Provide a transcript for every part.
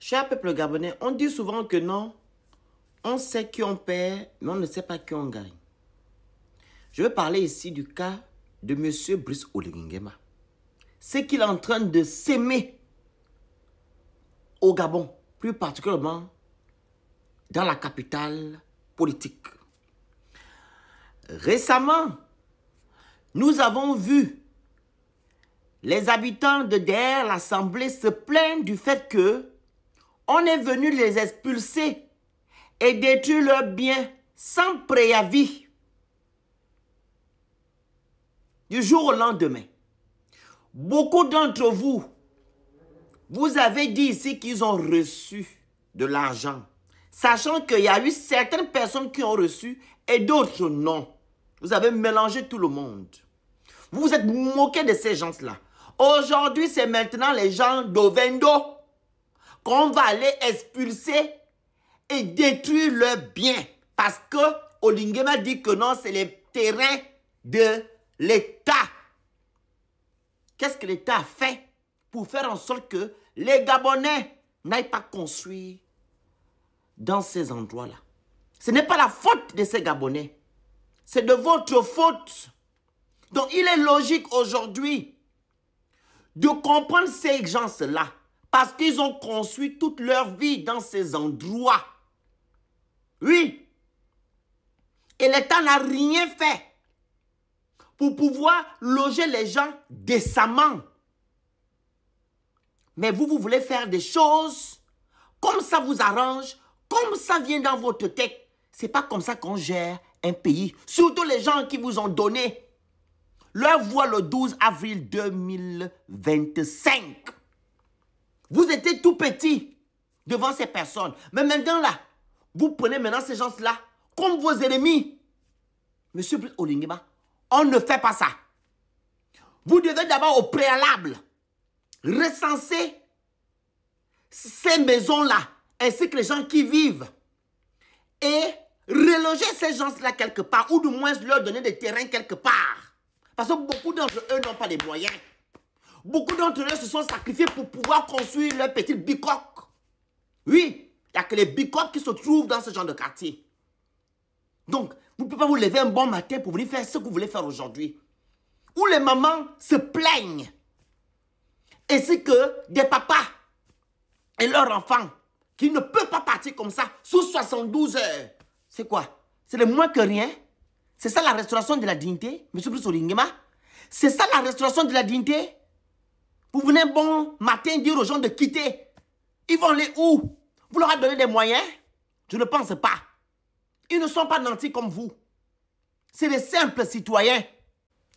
Cher peuple gabonais, on dit souvent que non, on sait qui on perd, mais on ne sait pas qui on gagne. Je veux parler ici du cas de M. Brice Oligui Nguema. C'est qu'il est en train de s'aimer au Gabon, plus particulièrement dans la capitale politique. Récemment, nous avons vu les habitants de derrière l'Assemblée se plaindre du fait que on est venu les expulser et détruire leurs biens sans préavis du jour au lendemain. Beaucoup d'entre vous, vous avez dit ici qu'ils ont reçu de l'argent, sachant qu'il y a eu certaines personnes qui ont reçu et d'autres non. Vous avez mélangé tout le monde. Vous vous êtes moqué de ces gens-là. Aujourd'hui, c'est maintenant les gens d'Ovendo qu'on va aller expulser et détruire leurs biens. Parce que Oligui Nguema dit que non, c'est les terrains de l'État. Qu'est-ce que l'État a fait pour faire en sorte que les Gabonais n'aillent pas construire dans ces endroits-là? Ce n'est pas la faute de ces Gabonais. C'est de votre faute. Donc, il est logique aujourd'hui de comprendre ces gens-là parce qu'ils ont construit toute leur vie dans ces endroits. Oui. Et l'État n'a rien fait pour pouvoir loger les gens décemment. Mais vous voulez faire des choses comme ça vous arrange, comme ça vient dans votre tête. Ce n'est pas comme ça qu'on gère un pays. Surtout les gens qui vous ont donné leur voix le 12 avril 2025. Vous étiez tout petit devant ces personnes. Mais maintenant là, vous prenez maintenant ces gens-là comme vos ennemis. Monsieur Oligui Nguema, on ne fait pas ça. Vous devez d'abord au préalable recenser ces maisons-là, ainsi que les gens qui vivent. Et reloger ces gens-là quelque part, ou du moins leur donner des terrains quelque part. Parce que beaucoup d'entre eux n'ont pas les moyens. Beaucoup d'entre eux se sont sacrifiés pour pouvoir construire leur petite bicoque. Oui, il n'y a que les bicoques qui se trouvent dans ce genre de quartier. Donc, vous ne pouvez pas vous lever un bon matin pour venir faire ce que vous voulez faire aujourd'hui. Où les mamans se plaignent. Et c'est que des papas et leurs enfants qui ne peuvent pas partir comme ça sous 72 heures. C'est quoi? C'est le moins que rien. C'est ça la restauration de la dignité, M. Brice Oligui Nguema? C'est ça la restauration de la dignité? Vous venez un bon matin dire aux gens de quitter. Ils vont aller où? Vous leur avez donné des moyens? Je ne pense pas. Ils ne sont pas nantis comme vous. C'est des simples citoyens.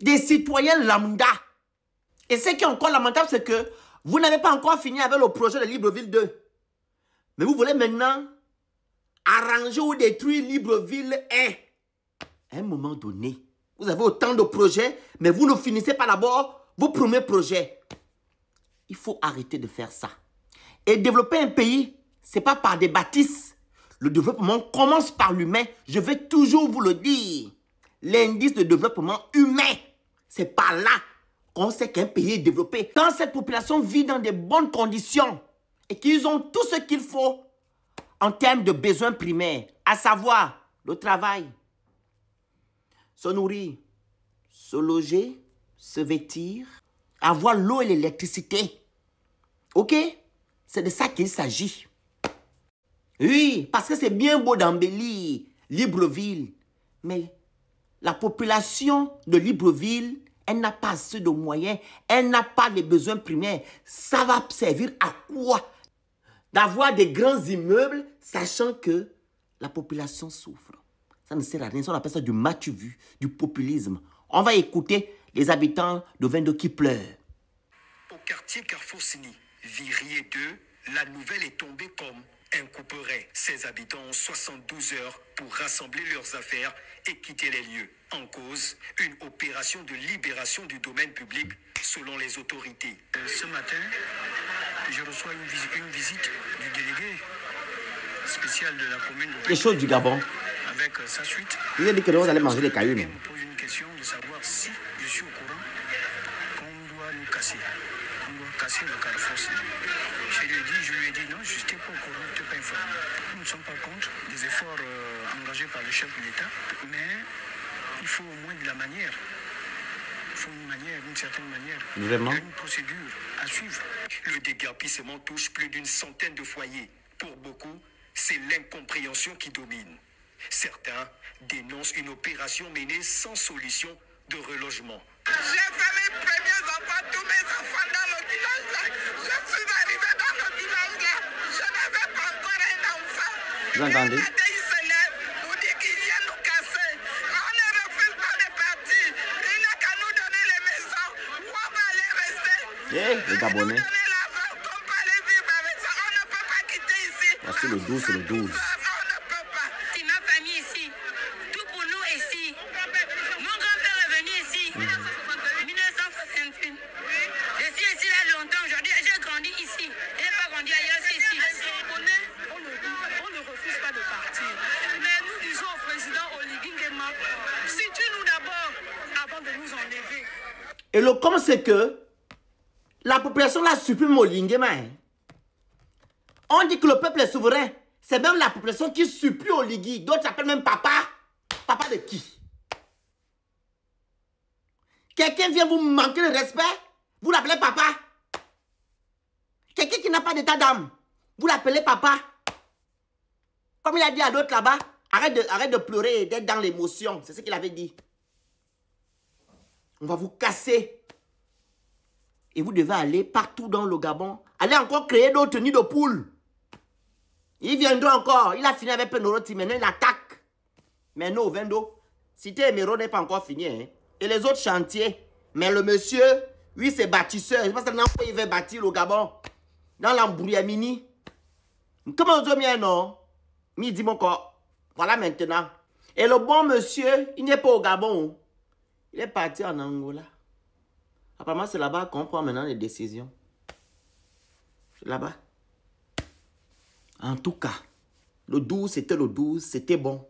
Des citoyens lambda. Et ce qui est encore lamentable, c'est que vous n'avez pas encore fini avec le projet de Libreville 2. Mais vous voulez maintenant arranger ou détruire Libreville 1. À un moment donné, vous avez autant de projets, mais vous ne finissez pas d'abord vos premiers projets. Il faut arrêter de faire ça. Et développer un pays, ce n'est pas par des bâtisses. Le développement commence par l'humain. Je vais toujours vous le dire. L'indice de développement humain, c'est par là qu'on sait qu'un pays est développé. Quand cette population vit dans de bonnes conditions et qu'ils ont tout ce qu'il faut en termes de besoins primaires, à savoir le travail, se nourrir, se loger, se vêtir, avoir l'eau et l'électricité. Ok? C'est de ça qu'il s'agit. Oui, parce que c'est bien beau d'embellir Libreville. Mais la population de Libreville, elle n'a pas assez de moyens. Elle n'a pas les besoins primaires. Ça va servir à quoi? D'avoir des grands immeubles, sachant que la population souffre. Ça ne sert à rien. Ça, on appelle ça du matu-vu, du populisme. On va écouter les habitants de Ovendo qui pleurent. Au quartier Carrefour Sini, Virier 2, la nouvelle est tombée comme un couperet. Ses habitants ont 72 heures pour rassembler leurs affaires et quitter les lieux. En cause, une opération de libération du domaine public selon les autorités. Ce matin, je reçois une visite du délégué spécial de la commune de Les choses du Gabon. avec sa suite. Vous avez dit que vous allez manger les cailloux. Il me pose une question de savoir si je suis au courant qu'on doit nous casser. on doit casser le carrefour. Je lui ai dit non, je n'étais pas au courant, je n'étais pas informé. Nous ne sommes pas contre des efforts engagés par le chef de l'État, mais il faut au moins de la manière. Il faut une certaine manière. Vraiment? Il y a une procédure à suivre. Le déguerpissement touche plus d'une centaine de foyers. Pour beaucoup, c'est l'incompréhension qui domine. Certains dénoncent une opération menée sans solution de relogement. J'ai fait mes premiers enfants, tous mes enfants dans le village là. Je suis arrivé dans le village là. Je n'avais pas encore un enfant. Vous entendez? Ils se lèvent, vous dites qu'ils viennent nous casser. On ne refuse pas de partir. Il n'a qu'à nous donner les maisons. Où on va aller rester? Les Gabonais. Nous donner l'argent, qu'on peut aller vivre avec ça. On ne peut pas quitter ici. C'est le 12, c'est le 12. On ne peut pas. C'est ma famille ici. Tout pour nous ici. Mon grand-père est venu ici. 1961. Je suis ici là longtemps. Aujourd'hui, j'ai grandi ici. Je n'ai pas grandi ailleurs, c'est ici. On ne refuse pas de partir. Mais nous disons au président Oligui Nguema, situe-nous d'abord avant de nous enlever. Et le comme c'est que la population la supprime Oligui Nguema. On dit que le peuple est souverain. C'est même la population qui supplie Oligui. D'autres l'appellent même papa. Papa de qui? Quelqu'un vient vous manquer de respect, vous l'appelez papa. Quelqu'un qui n'a pas d'état d'âme, vous l'appelez papa. Comme il a dit à d'autres là-bas, arrête de pleurer et d'être dans l'émotion. C'est ce qu'il avait dit. On va vous casser. Et vous devez aller partout dans le Gabon. Allez encore créer d'autres nids de poules. Il viendra encore. Il a fini avec Penoroti. Maintenant, il attaque. Mais non, Vendo. Cité Emeraude n'est pas encore fini. Hein. Et les autres chantiers. Mais le monsieur, lui, c'est bâtisseur. Je pense qu'il va bâtir le Gabon. Dans l'embrouillamini. Comment on dit, non? Il dit mon corps. Voilà maintenant. Et le bon monsieur, il n'est pas au Gabon. Il est parti en Angola. Apparemment, c'est là-bas qu'on prend maintenant les décisions. C'est là-bas. En tout cas, le 12, c'était le 12, c'était bon.